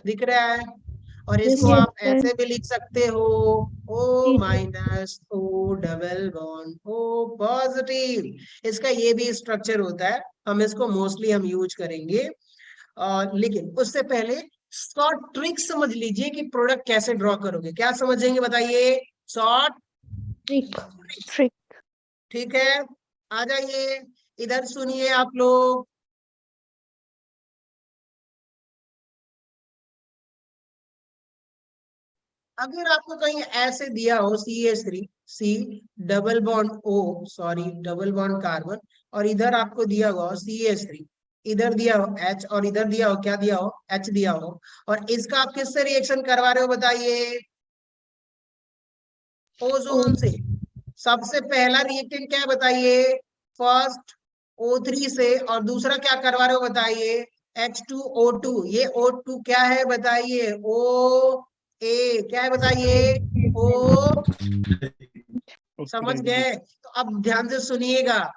दिख रहा है, और इसको Yes, आप sir. ऐसे भी लिख सकते हो, O minus O double bond O positive, इसका ये भी स्ट्रक्चर होता है, हम इसको मोस्टली हम यूज करेंगे। लेकिन उससे पहले शॉर्ट ट्रिक समझ लीजिए कि प्रोडक्ट कैसे ड्रॉ करोगे, क्या समझेंगे बताइए, शॉर्ट Trick. Trick. ठीक है, आ जाइए इधर सुनिए आप लोग। अगर आपको कहीं ऐसे दिया हो CH3 C double bond O, sorry double bond carbon, और इधर आपको दिया हुआ CH3, इधर दिया हो H, और इधर दिया हो क्या दिया हो, H दिया हो, और इसका आप किससे रिएक्शन करवा रहे हो बताइए, ओजोन से। सबसे पहला रिएक्टेंट क्या है बताइए, फर्स्ट O3 से, और दूसरा क्या करवा रहे हो बताइए, H2O2। ये O2 क्या है बताइए, O A क्या है बताइए, O। समझ गए, तो अब ध्यान से सुनिएगा,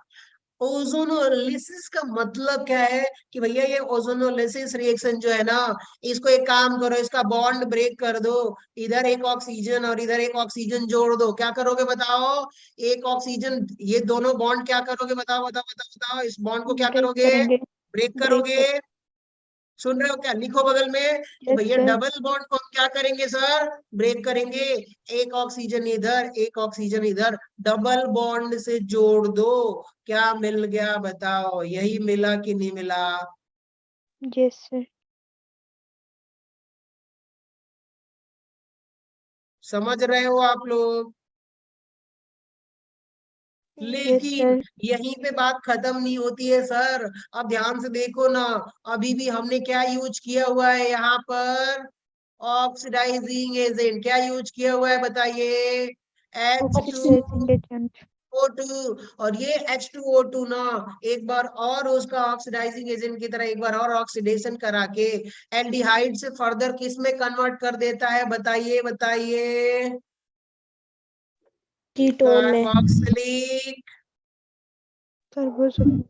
ओजोनोलिसिस का मतलब क्या है कि भैया ये ओजोनोलिसिस रिएक्शन जो है ना, इसको एक काम करो, इसका बॉन्ड ब्रेक कर दो, इधर एक ऑक्सीजन और इधर एक ऑक्सीजन जोड़ दो, क्या करोगे बताओ, एक ऑक्सीजन, ये दोनों बॉन्ड क्या करोगे बताओ बताओ बताओ बताओ, इस बॉन्ड को क्या Break करोगे, करेंगे. ब्रेक Break करोगे। कर. सुन रहे हो क्या, लिखो बगल में कि Yes, भैया sir. डबल बॉन्ड को हम क्या करेंगे सर, ब्रेक करेंगे, एक ऑक्सीजन इधर एक ऑक्सीजन इधर, डबल बॉन्ड से जोड़ दो, क्या मिल गया बताओ, यही मिला कि नहीं मिला। Yes, sir. समझ रहे हो आप लोग, Yes, लेकिन sir. यहीं पे बात खत्म नहीं होती है सर। अब ध्यान से देखो ना, अभी भी हमने क्या यूज किया हुआ है यहाँ पर, ऑक्सीडाइजिंग एजेंट, क्या यूज किया हुआ है बताइए, Oxidizing agent. H2O2, और ये H2O2 ना एक बार और उसका ऑक्सीडाइजिंग एजेंट की तरह एक बार और ऑक्सीडेशन करा के एल्डिहाइड से फर्दर किस में कन्वर्ट कर देता है बताइए बताइए, कीटोन में। कार्बोक्सिलिक। Carboxylic.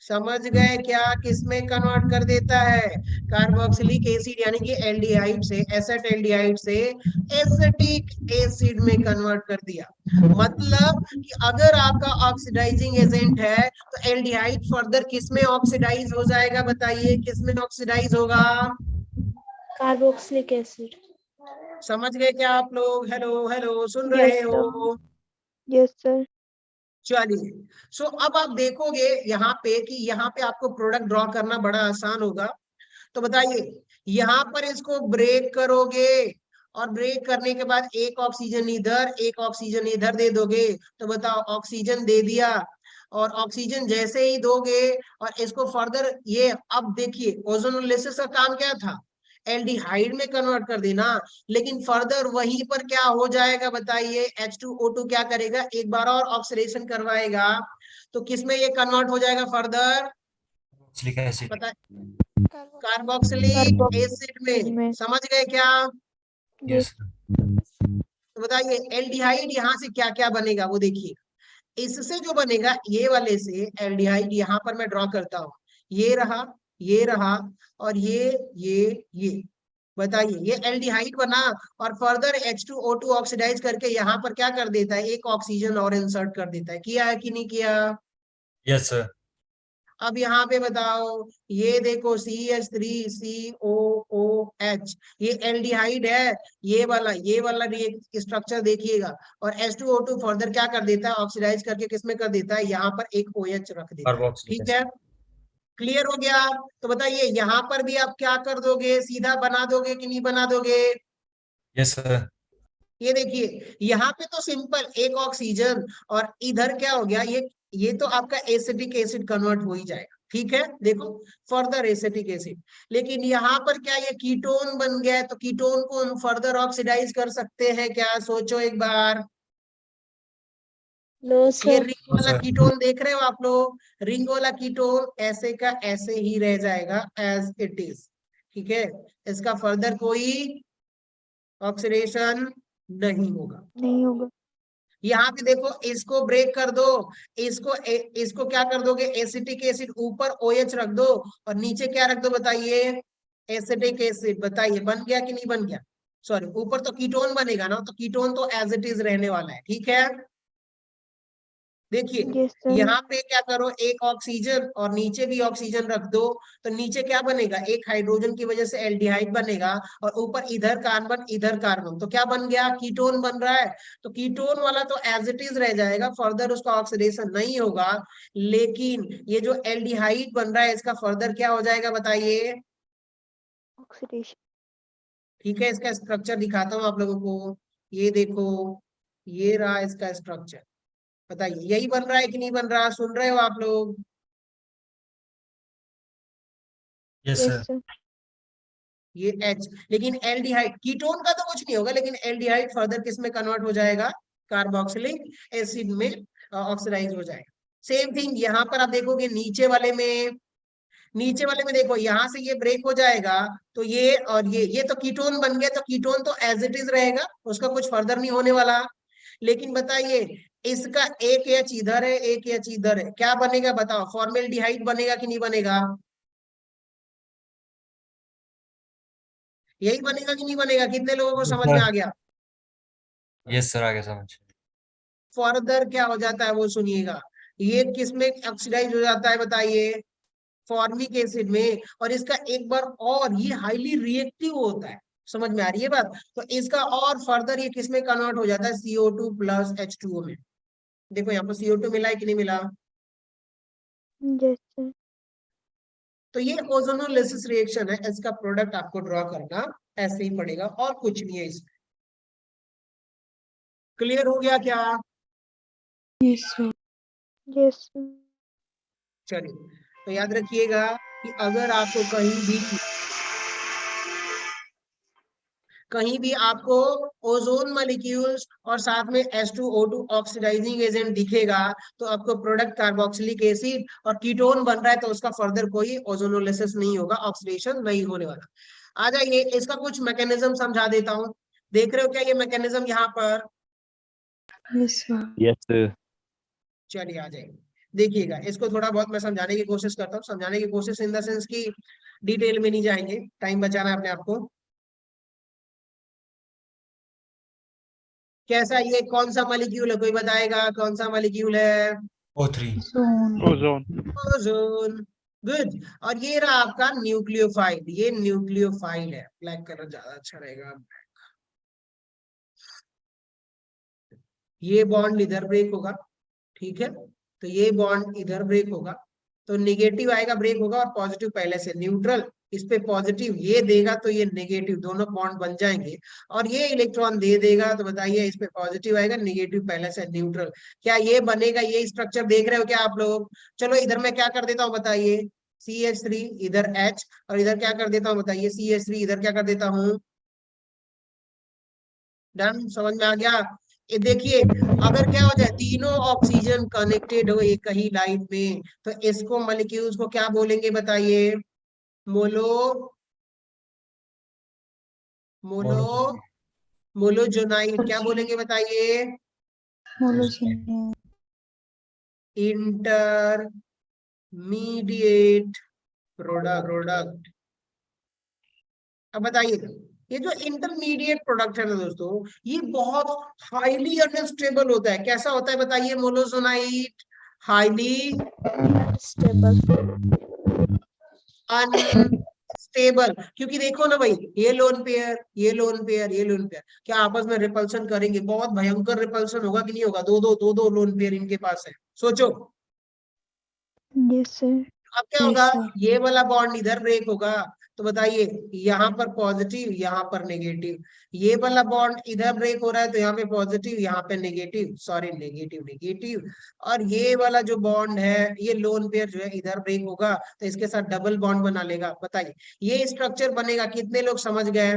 समझ गए क्या? किसमें कन्वर्ट कर देता है? कार्बोक्सिलिक एसिड यानी कि एल्डिहाइड से, एसेटल्डिहाइड से एसिटिक एसिड में कन्वर्ट कर दिया। मतलब कि अगर आपका ऑक्सीडाइजिंग एजेंट है तो एल्डिहाइड फर्दर किसमें ऑक्सीडाइज हो जाएगा? बताइए किसमें ऑक्सीडाइज होगा? Carboxylic acid. समझ गए क्या आप लोग? हेलो हेलो, सुन Yes, रहे sir. हो? Yes, sir. चलिए, सो अब आप देखोगे यहाँ पे कि यहाँ पे आपको प्रोडक्ट ड्रॉ करना बड़ा आसान होगा। तो बताइए, यहाँ पर इसको ब्रेक करोगे और ब्रेक करने के बाद एक ऑक्सीजन इधर एक ऑक्सीजन इधर दे दोगे, तो बताओ ऑक्सीजन दे दिया, और ऑक्सीजन जैसे ही दोगे और इसको फर्दर, ये अब देखिए ओजोनोलिसिस का काम क्या था? एल्डिहाइड में कन्वर्ट कर देना। लेकिन फर्दर वहीं पर क्या हो जाएगा बताइए? H2O2 क्या करेगा? एक बार और ऑक्सीडेशन करवाएगा, तो किसमें ये कन्वर्ट हो जाएगा फर्दर? Carboxylic acid. पता, कार्बोक्सिलिक एसिड में। समझ गए क्या? Yes, sir. तो बताइए एल्डिहाइड यहाँ से क्या क्या बनेगा वो देखिए। इससे जो बनेगा, ये वाले से एल्डिहाइड यहाँ पर मैं ड्रॉ करता हूँ, ये रहा, ये रहा, और ये बताइए ये एल्डिहाइड बना, और फर्दर H2O2 ऑक्सीडाइज करके यहाँ पर क्या कर देता है? एक ऑक्सीजन और इंसर्ट कर देता है। किया है कि नहीं किया? Yes, sir. अब यहाँ पे बताओ, ये देखो CH3COOH, ये एल्डिहाइड है, ये वाला स्ट्रक्चर देखिएगा, और H2O2 फर्दर क्या कर देता है? ऑक्सीडाइज करके किसमें कर देता है? यहाँ पर एक OH रख देता है। Carboxylic ठीक है, acid. क्लियर हो गया? तो बताइए यहाँ पर भी आप क्या कर दोगे? सीधा बना दोगे कि नहीं बना दोगे? Yes, sir. ये देखिए यहाँ पे तो सिंपल एक ऑक्सीजन, और इधर क्या हो गया? ये तो आपका एसिटिक एसिड कन्वर्ट हो ही जाएगा। ठीक है, देखो फर्दर एसिटिक एसिड। लेकिन यहाँ पर क्या ये कीटोन बन गया है? तो कीटोन को हम फर्दर ऑक्सीडाइज कर सकते हैं क्या? सोचो एक बार। नो ये सर। रिंग वाला sir. कीटोन देख रहे हो आप लोग? रिंग वाला कीटोन ऐसे का ऐसे ही रह जाएगा एज इट इज। ठीक है, इसका फर्दर कोई ऑक्सीडेशन नहीं होगा। नहीं होगा। यहाँ पे देखो, इसको ब्रेक कर दो, इसको क्या कर दोगे? एसिटिक एसिड, ऊपर OH रख दो और नीचे क्या रख दो बताइए? Acetic acid. बताइए बन गया कि नहीं बन गया? सॉरी, ऊपर तो कीटोन बनेगा ना, तो कीटोन तो एज इट इज रहने वाला है। ठीक है, देखिए Yes, sir. यहाँ पे क्या करो, एक ऑक्सीजन और नीचे भी ऑक्सीजन रख दो, तो नीचे क्या बनेगा? एक हाइड्रोजन की वजह से एल्डिहाइड बनेगा, और ऊपर इधर कार्बन इधर कार्बन, तो क्या बन गया? कीटोन बन रहा है। तो कीटोन वाला तो एज इट इज रह जाएगा, फर्दर उसका ऑक्सीडेशन नहीं होगा। लेकिन ये जो एल्डिहाइड बन रहा है, इसका फर्दर क्या हो जाएगा बताइए? Oxidation. ठीक है, इसका स्ट्रक्चर दिखाता हूँ आप लोगों को। ये देखो, ये रहा इसका स्ट्रक्चर। बताइए यही बन रहा है कि नहीं बन रहा? सुन रहे हो आप लोग? Yes, Yes, sir. sir. ये H, लेकिन एल्डिहाइड, कीटोन का तो कुछ नहीं होगा, लेकिन एल्डिहाइड फर्दर किस में कन्वर्ट हो जाएगा? कार्बोक्सिलिक एसिड में ऑक्सीडाइज हो जाएगा। सेम थिंग यहाँ पर आप देखोगे, नीचे वाले में देखो, यहाँ से ये ब्रेक हो जाएगा, तो ये और ये तो कीटोन बन गया, तो कीटोन तो एज इट इज रहेगा, उसका कुछ फर्दर नहीं होने वाला। लेकिन बताइए, इसका एक एच इधर है, एक एच इधर है, क्या बनेगा बताओ? फॉर्मेल्डिहाइड बनेगा कि नहीं बनेगा? यही बनेगा कि नहीं बनेगा? कितने लोगों को Yes, समझ में आ sir. गया? Yes, sir. आगे समझ. फर्दर क्या हो जाता है वो सुनिएगा। ये किस में ऑक्सीडाइज हो जाता है बताइए? फॉर्मिक एसिड में। और इसका एक बार और, ये हाईली रिएक्टिव होता है। समझ में आ रही है बात? तो इसका और फर्दर ये किस में कन्वर्ट हो जाता है? CO2 प्लस H2O में। देखो यहाँ पर CO2 मिला है कि नहीं मिला? Yes, sir. तो ये ओजोनोलिसिस रिएक्शन है, इसका प्रोडक्ट आपको ड्रॉ करना ऐसे ही पड़ेगा, और कुछ नहीं है इसमें। क्लियर हो गया क्या? Yes sir. Yes, sir. चलिए, तो याद रखिएगा कि अगर आपको कहीं भी आपको ओजोन मॉलिक्यूल्स और साथ में H2O2 ऑक्सीडाइजिंग एजेंट दिखेगा, तो आपको प्रोडक्ट कार्बोक्सिलिक एसिड और कीटोन बन रहा है, तो उसका फर्दर कोई ओजोनोलिसिस नहीं होगा, ऑक्सीडेशन नहीं होने वाला। आ जाइए, इसका कुछ मैकेनिज्म समझा देता हूँ। देख रहे हो क्या ये मैकेनिज्म यहाँ पर? Yes sir. Yes, sir. चलिए आ जाइए, देखिएगा, इसको थोड़ा बहुत मैं समझाने की कोशिश करता हूँ, समझाने की कोशिश इन द सेंस की डिटेल में नहीं जाएंगे, टाइम बचाना है अपने आप को। कैसा, ये कौन सा मॉलिक्यूल है, कोई बताएगा कौन सा मॉलिक्यूल है? O3. Zone. Ozone. Ozone. Good. और ये रहा आपका न्यूक्लियोफाइल, ये न्यूक्लियोफाइल है, ब्लैक कलर ज्यादा अच्छा रहेगा। ये बॉन्ड इधर ब्रेक होगा, ठीक है, तो ये बॉन्ड इधर ब्रेक होगा, तो निगेटिव आएगा, ब्रेक होगा, और पॉजिटिव पहले से न्यूट्रल, इस पे पॉजिटिव ये देगा तो ये नेगेटिव, दोनों बॉन्ड बन जाएंगे, और ये इलेक्ट्रॉन दे देगा, तो बताइए इस पे पॉजिटिव आएगा, नेगेटिव पहले से न्यूट्रल, क्या ये बनेगा? ये स्ट्रक्चर देख रहे हो क्या आप लोग? चलो इधर मैं क्या कर देता हूँ बताइए, CH3 इधर H, और इधर क्या कर देता हूँ बताइए, CH3 इधर क्या कर देता हूँ। डन, समझ में आ गया? ये देखिए, अगर क्या हो जाए, तीनों ऑक्सीजन कनेक्टेड हो एक ही लाइन में, तो इसको मॉलिक्यूल्स को क्या बोलेंगे बताइए? मोलो मोलो Monomer. मोलोजोनाइड, क्या बोलेंगे बताइए? Monogeneous. Intermediate product. अब बताइए, ये जो इंटरमीडिएट प्रोडक्ट है ना दोस्तों, ये बहुत हाईली अनस्टेबल होता है। कैसा होता है बताइए मोलोजोनाइड? Highly Stable. अनस्टेबल, क्योंकि देखो ना भाई, ये लोन पेयर, ये लोन पेयर, ये लोन पेयर, क्या आपस में रिपल्सन करेंगे? बहुत भयंकर रिपल्सन होगा कि नहीं होगा? दो लोन पेयर इनके पास है, सोचो। Yes, sir. अब क्या Yes, होगा, sir. ये वाला बॉन्ड इधर ब्रेक होगा, तो बताइए यहाँ पर पॉजिटिव, यहाँ पर नेगेटिव, ये वाला बॉन्ड इधर ब्रेक हो रहा है, तो यहाँ पे पॉजिटिव, यहाँ पे नेगेटिव, सॉरी नेगेटिव नेगेटिव, और ये वाला जो बॉन्ड है, ये लोन पेयर जो है इधर ब्रेक होगा, तो इसके साथ डबल बॉन्ड बना लेगा। बताइए ये स्ट्रक्चर बनेगा, कितने लोग समझ गए?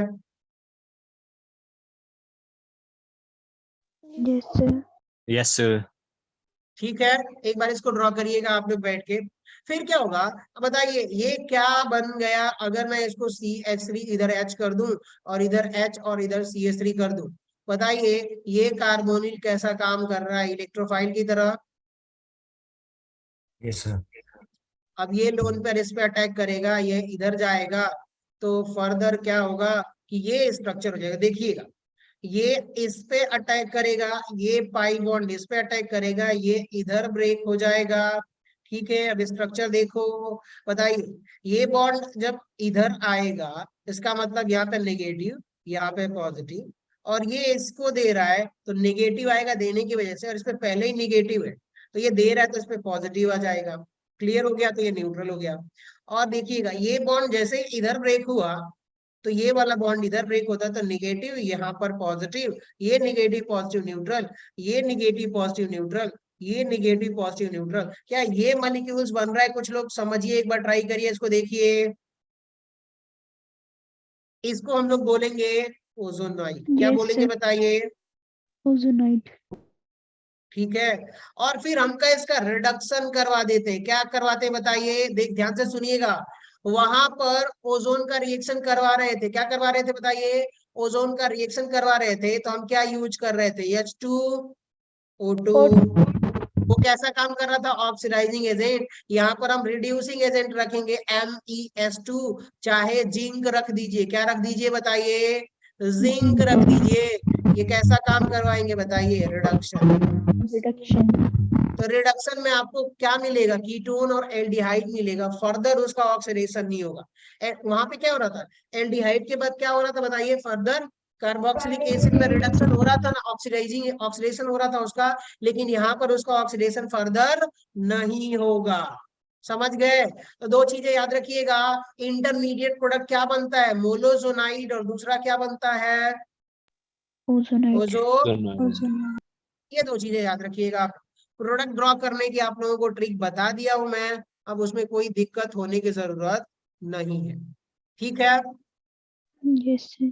Yes, sir. Yes sir. ठीक है, एक बार इसको ड्रॉ करिएगा आप लोग बैठ के। फिर क्या होगा, अब बताइए ये क्या बन गया, अगर मैं इसको CH3 इधर H कर दूं, और इधर H और इधर CH3 कर दूं, बताइए ये कार्बोनिल कैसा काम कर रहा है? इलेक्ट्रोफाइल की तरह। Yes, sir. अब ये लोन पर इस पे अटैक करेगा, ये इधर जाएगा, तो फर्दर क्या होगा कि ये स्ट्रक्चर हो जाएगा। देखिएगा, ये इस पे अटैक करेगा, ये पाई बॉन्ड इस पे अटैक करेगा, ये इधर ब्रेक हो जाएगा, ठीक है। अब स्ट्रक्चर देखो, बताइए ये बॉन्ड जब इधर आएगा, इसका मतलब यहाँ पे नेगेटिव, यहाँ पे पॉजिटिव, और ये इसको दे रहा है, तो नेगेटिव आएगा देने की वजह से, और इस पे पहले ही नेगेटिव है, तो ये दे रहा है, तो इस पे पॉजिटिव आ जाएगा। क्लियर हो गया? तो ये न्यूट्रल हो गया। और देखिएगा, ये बॉन्ड जैसे ही इधर ब्रेक हुआ, तो ये वाला बॉन्ड इधर ब्रेक होता है, तो निगेटिव यहाँ पर पॉजिटिव, ये निगेटिव पॉजिटिव न्यूट्रल, ये निगेटिव पॉजिटिव न्यूट्रल, ये निगेटिव पॉजिटिव न्यूट्रल। क्या ये मॉलिक्यूल्स बन रहा है? कुछ लोग समझिए, एक बार ट्राई करिए, इसको देखिए। इसको हम लोग बोलेंगे ओजोनोइड। क्या Yes, बोलेंगे sir. बताइए? Ozonide. ठीक है। और फिर हमका इसका रिडक्शन करवा देते हैं। क्या करवाते हैं बताइए? देख ध्यान से सुनिएगा, वहां पर ओजोन का रिएक्शन करवा रहे थे। क्या करवा रहे थे बताइए? ओजोन का रिएक्शन करवा रहे थे, तो हम क्या यूज कर रहे थे? H2O2। वो कैसा काम कर रहा था? Oxidizing agent. यहाँ पर हम रिड्यूसिंग एजेंट रखेंगे, MES2, चाहे जिंक रख दीजिए। क्या रख दीजिए बताइए? जिंक रख दीजिए। ये कैसा काम करवाएंगे बताइए? रिडक्शन। Reduction. तो रिडक्शन में आपको क्या मिलेगा? कीटोन और एल्डिहाइड मिलेगा, फर्दर उसका ऑक्सीडेशन नहीं होगा। वहां पे क्या हो रहा था? एल्डिहाइड के बाद क्या हो रहा था बताइए? फर्दर कार्बोक्सिलिक एसिड में रिडक्शन हो रहा था ना, ऑक्सीडाइजिंग ऑक्सीडेशन हो रहा था उसका, लेकिन यहाँ पर उसका ऑक्सीडेशन फर्दर नहीं होगा। समझ गए? तो दो चीजें याद रखिएगा, इंटरमीडिएट प्रोडक्ट क्या बनता है? मोलोजोनाइड, और दूसरा क्या बनता है? Ozonide. ओजो। Ozonide. ये दो चीजें याद रखिएगा। प्रोडक्ट ड्रॉ करने की आप लोगों को ट्रिक बता दिया हूं मैं, अब उसमें कोई दिक्कत होने की जरूरत नहीं है, ठीक है। Yes, sir.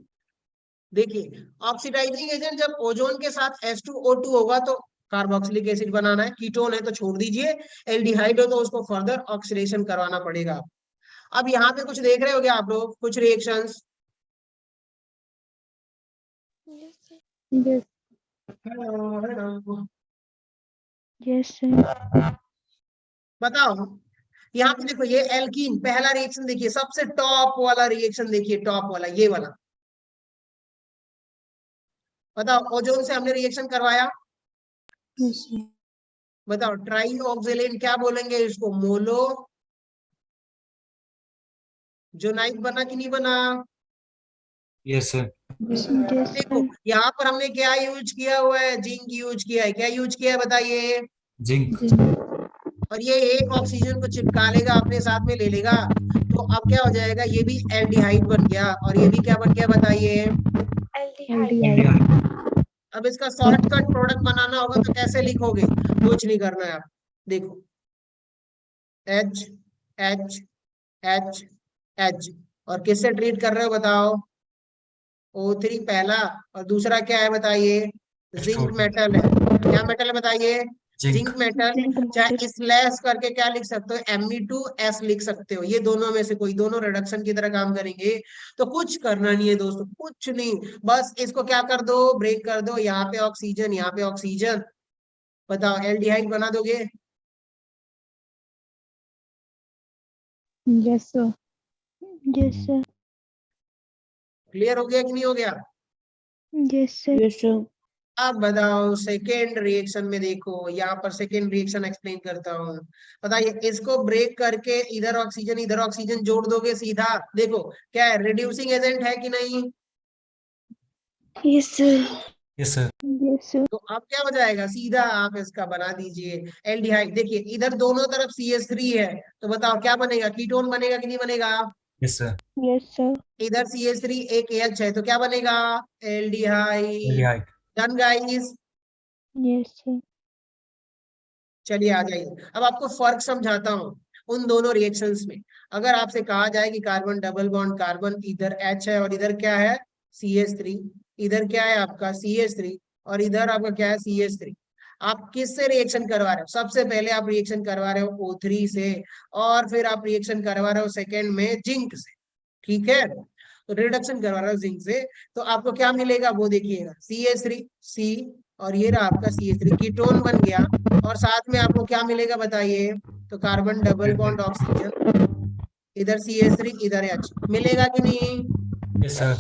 देखिए, ऑक्सीडाइजिंग एजेंट जब ओजोन के साथ H2O2 होगा, तो कार्बोक्सिलिक एसिड बनाना है, कीटोन है तो छोड़ दीजिए, एल्डिहाइड हो तो उसको फर्दर ऑक्सीडेशन करवाना पड़ेगा। अब यहाँ पे कुछ देख रहे हो क्या आप लोग? कुछ रिएक्शंस? Yes. Yes, sir. बताओ, यहाँ पे देखो ये एल्कीन पहला रिएक्शन देखिए, सबसे टॉप वाला रिएक्शन देखिए, टॉप वाला ये वाला। बताओ ओजोन से हमने रिएक्शन करवाया, Yes, sir. बताओ ट्राई ऑक्सिलेन क्या बोलेंगे इसको, मोलो जोनाइट बना कि नहीं बना? Yes sir. Yes, देखो sir. यहाँ पर हमने क्या यूज किया हुआ है, जिंक यूज किया है, क्या यूज किया है बताइए। जिंक। और ये एक ऑक्सीजन को चिपका लेगा, अपने साथ में ले लेगा, तो अब क्या हो जाएगा, ये भी एल्डिहाइड बन गया, और ये भी क्या बन गया बताइए। Aldehyde. अब इसका शॉर्टकट प्रोडक्ट बनाना होगा तो कैसे लिखोगे, कुछ नहीं करना है आप, देखो एच एच एच एच, और किससे ट्रीट कर रहे हो बताओ, O3 पहला, और दूसरा क्या है बताइए, जिंक H2O2। मेटल है। क्या मेटल है बताइए, जिंक। Zinc metal. Zinc चाहे metal. स्लैश करके क्या लिख सकते हो, Me2S लिख सकते हो, ये दोनों में से कोई, दोनों रिडक्शन की तरह काम करेंगे। तो कुछ करना नहीं है दोस्तों, कुछ नहीं, बस इसको क्या कर दो, ब्रेक कर दो, यहाँ पे ऑक्सीजन, यहाँ पे ऑक्सीजन, बताओ एल्डिहाइड बना दोगे। Yes, sir. Yes, sir. Clear हो गया कि नहीं हो गया? Yes, sir. Yes, sir. अब बताओ सेकेंड रिएक्शन में देखो, यहाँ पर सेकेंड रिएक्शन एक्सप्लेन करता हूँ। बताइए इसको ब्रेक करके इधर ऑक्सीजन जोड़ दोगे सीधा, देखो क्या है, रिड्यूसिंग एजेंट है कि नहीं? Yes, sir. Yes sir. Yes, sir. तो अब क्या हो जाएगा, सीधा आप इसका बना दीजिए एल्डिहाइड। देखिए इधर दोनों तरफ CH3 है, तो बताओ क्या बनेगा, कीटोन बनेगा कि नहीं बनेगा? Yes sir. Yes, sir. इधर CH3 एक H है, तो क्या बनेगा, aldehyde. Aldehyde. Done guys. Yes, sir. चलिए आ जाइए, अब आपको फर्क समझाता हूँ उन दोनों रिएक्शंस में। अगर आपसे कहा जाए कि कार्बन डबल बॉन्ड कार्बन, इधर H है और इधर क्या है, CH3, इधर क्या है आपका CH3, और इधर आपका क्या है CH3, आप किससे रिएक्शन करवा रहे हो, सबसे पहले आप रिएक्शन करवा रहे हो O3 से, और फिर आप रिएक्शन करवा रहे हो सेकेंड में जिंक से, ठीक है, तो रिडक्शन करवा रहे हो जिंक से, तो आपको क्या मिलेगा वो देखिएगा, CH3 C, और ये रहा आपका CH3 कीटोन बन गया, और साथ में आपको क्या मिलेगा बताइए, तो कार्बन डबल बॉन्ड ऑक्सीजन, इधर CH3 इधर H, मिलेगा कि नहीं? Yes sir.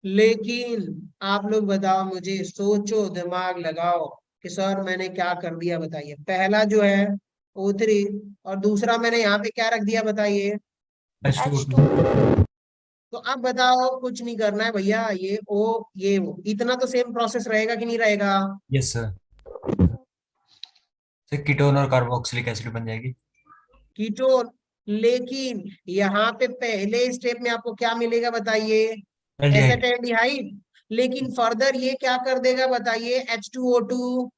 लेकिन आप लोग बताओ मुझे, सोचो दिमाग लगाओ कि सर मैंने क्या कर दिया बताइए, पहला जो है O3, और दूसरा मैंने यहाँ पे क्या रख दिया बताइए। H2O2। तो अब बताओ, कुछ नहीं करना है भैया, ये O ये O, इतना तो सेम प्रोसेस रहेगा कि नहीं रहेगा? Yes sir. सर कीटोन और कार्बोक्सिलिक एसिड बन जाएगी। कीटोन, लेकिन यहाँ पे पहले स्टेप में आपको क्या मिलेगा बताइए, एल्डिहाइड। एसेटल्डिहाइड। लेकिन फर्दर ये क्या कर देगा बताइए, H2O2,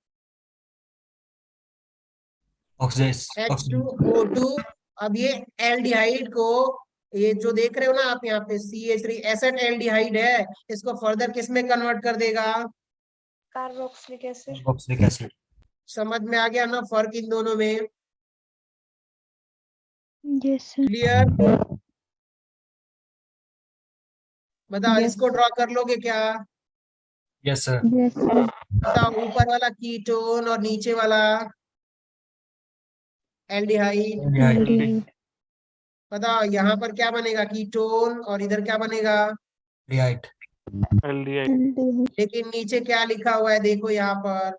ऑक्सीडाइज ऑक्सीजन। H2O2। अब ये एल्डिहाइड को, ये जो देख रहे हो ना आप यहाँ पे CH3 एसेट एल्डिहाइड है, इसको फर्दर किस में कन्वर्ट कर देगा, कार्बोक्सिलिक एसिड। समझ में आ गया ना फर्क इन दोनों में? Yes, sir. क्लियर? बताओ Yes. इसको ड्रॉ कर लोगे क्या? Yes sir. Yes, sir. बताओ ऊपर वाला कीटोन और नीचे वाला एल्डिहाइड। एल्डिहाइड। Aldehyde. बताओ यहाँ पर क्या बनेगा, कीटोन, और इधर क्या बनेगा, एल्डिहाइड। एल्डिहाइड। Aldehyde. लेकिन नीचे क्या लिखा हुआ है देखो यहाँ पर,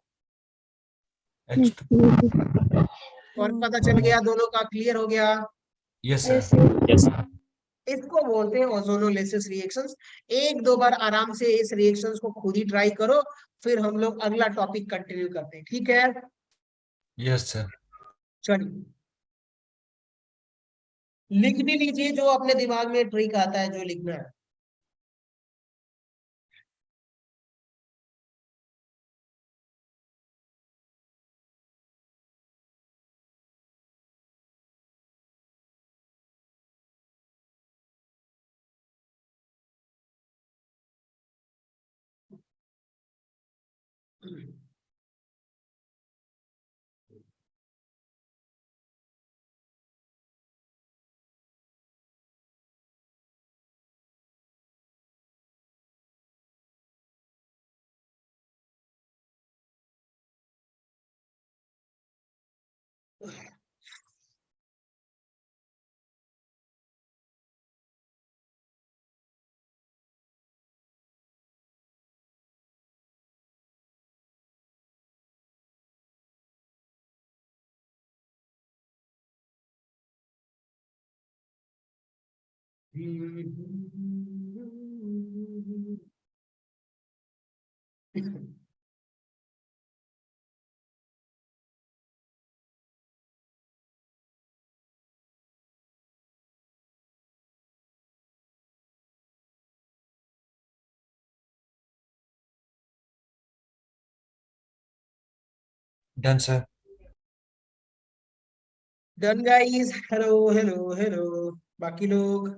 H2। फर्क पता चल गया दोनों का, क्लियर हो गया? Yes Yes, sir. sir. Yes. इसको बोलते हैं ओजोनोलिसिस रिएक्शंस। एक दो बार आराम से इस रिएक्शंस को खुद ही ट्राई करो, फिर हम लोग अगला टॉपिक कंटिन्यू करते हैं, ठीक है? Yes sir. चलिए लिख भी लीजिए, जो अपने दिमाग में ट्रिक आता है जो लिखना है। Done, sir. Done guys, hello hello hello. बाकी लोग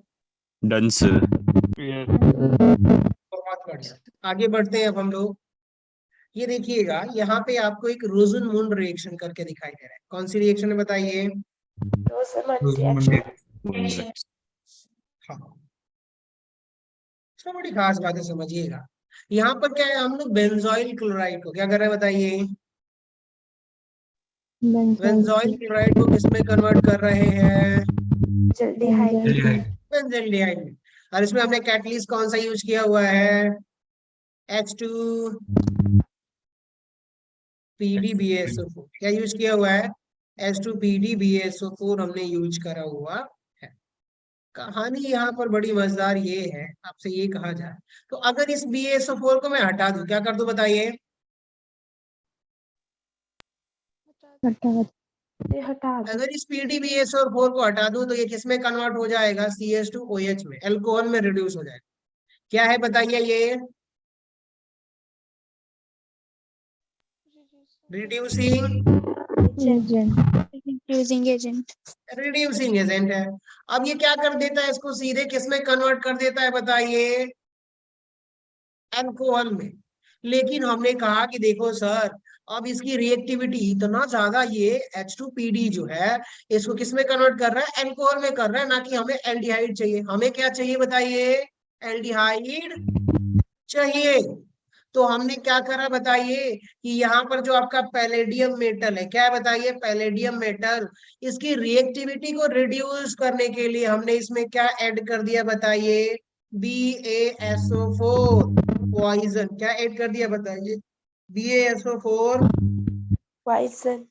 Done, sir. Yes. बहुत बढ़िया। आगे बढ़ते हैं अब हम लोग। ये देखिएगा, यहाँ पे आपको एक रोजन मून रिएक्शन करके दिखाई दे रहा है। कौन सी रिएक्शन है बताइए? हाँ, इसमें बड़ी खास बात है, समझिएगा। यहाँ पर क्या है, हम लोग बेंजोइल क्लोराइड को क्या कर रहे हैं बताइए? बेंजोइल क्लोराइड को किसमें कन्वर्ट कर रहे हैं? Aldehyde. बेंजल्डिहाइड में। और इसमें हमने कैटलिस्ट कौन सा यूज किया हुआ है? H2 PDBSO4। क्या यूज किया हुआ है? H2 PDBSO4 हमने यूज करा हुआ है। कहानी यहाँ पर बड़ी मजेदार ये है, आपसे ये कहा जाए तो अगर इस BSO4 को मैं हटा दूं, क्या कर दूं बताइए? अगर इस PDBSO4 को हटा दूं तो ये किसमें कन्वर्ट हो जाएगा? CH2OH में, अल्कोहल में रिड्यूस हो जाएगा। क्या है बताइए ये? रिड्यूसिंग रिड्यूसिंग एजेंट है। अब ये क्या कर देता है, इसको सीधे किसमें कन्वर्ट कर देता है बताइए? अल्कोहल में। लेकिन हमने कहा कि देखो सर, अब इसकी रिएक्टिविटी इतना ज्यादा, ये H2PD जो है इसको किसमें कन्वर्ट कर रहा है? अल्कोहल में कर रहा है, ना कि हमें एल्डिहाइड चाहिए। हमें क्या चाहिए बताइए? एल्डिहाइड चाहिए। तो हमने क्या करा बताइए कि यहाँ पर जो आपका पैलेडियम मेटल है, क्या है बताइए? पैलेडियम मेटल, इसकी रिएक्टिविटी को रिड्यूस करने के लिए हमने इसमें क्या ऐड कर दिया बताइए? BaSO4 poison. क्या ऐड कर दिया बताइए? BaSO4 poison.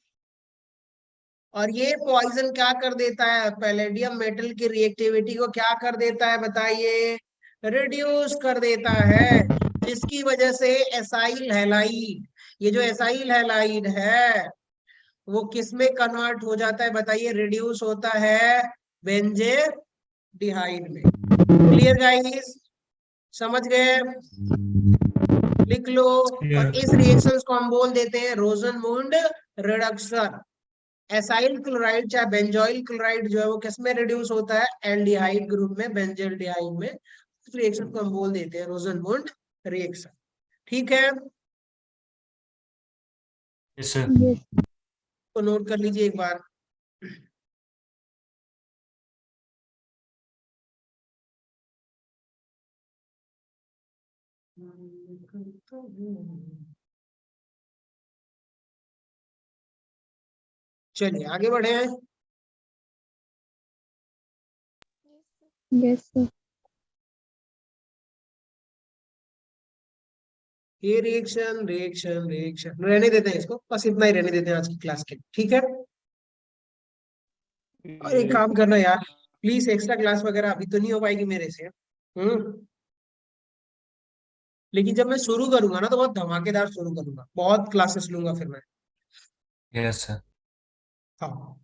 और ये पॉइजन क्या कर देता है? पैलेडियम मेटल की रिएक्टिविटी को क्या कर देता है बताइए? रिड्यूस कर देता है, जिसकी वजह से एसाइल हैलाइड, ये जो एसाइल हैलाइड है वो किसमें कन्वर्ट हो जाता है बताइए? रिड्यूस होता है बेंजेल्डिहाइड में। Clear guys? समझ गए? लिख लो। और इस रिएक्शंस को हम बोल देते हैं रोजनमूंड रिडक्शन। एसाइल क्लोराइड चाहे बेंजोइल क्लोराइड जो है वो किसमें रिड्यूस होता है? एल्डिहाइड ग्रुप में, बेंजल्डिहाइड में। इस रिएक्शन को हम बोल देते हैं रोजनमूंड रिएक्शन। ठीक है, Yes, sir. तो नोट कर लीजिए एक बार। चलिए आगे बढ़े हैं। Yes, sir. ये रिएक्शन रिएक्शन रिएक्शन रहने देते हैं, इसको बस इतना ही रहने देते हैं आज की क्लास के लिए। ठीक है, और एक काम करना यार, प्लीज एक्स्ट्रा क्लास वगैरह अभी तो नहीं हो पाएगी मेरे से। लेकिन जब मैं शुरू करूंगा ना तो बहुत धमाकेदार शुरू करूंगा, बहुत क्लासेस लूंगा फिर मैं। Yes, sir. हाँ,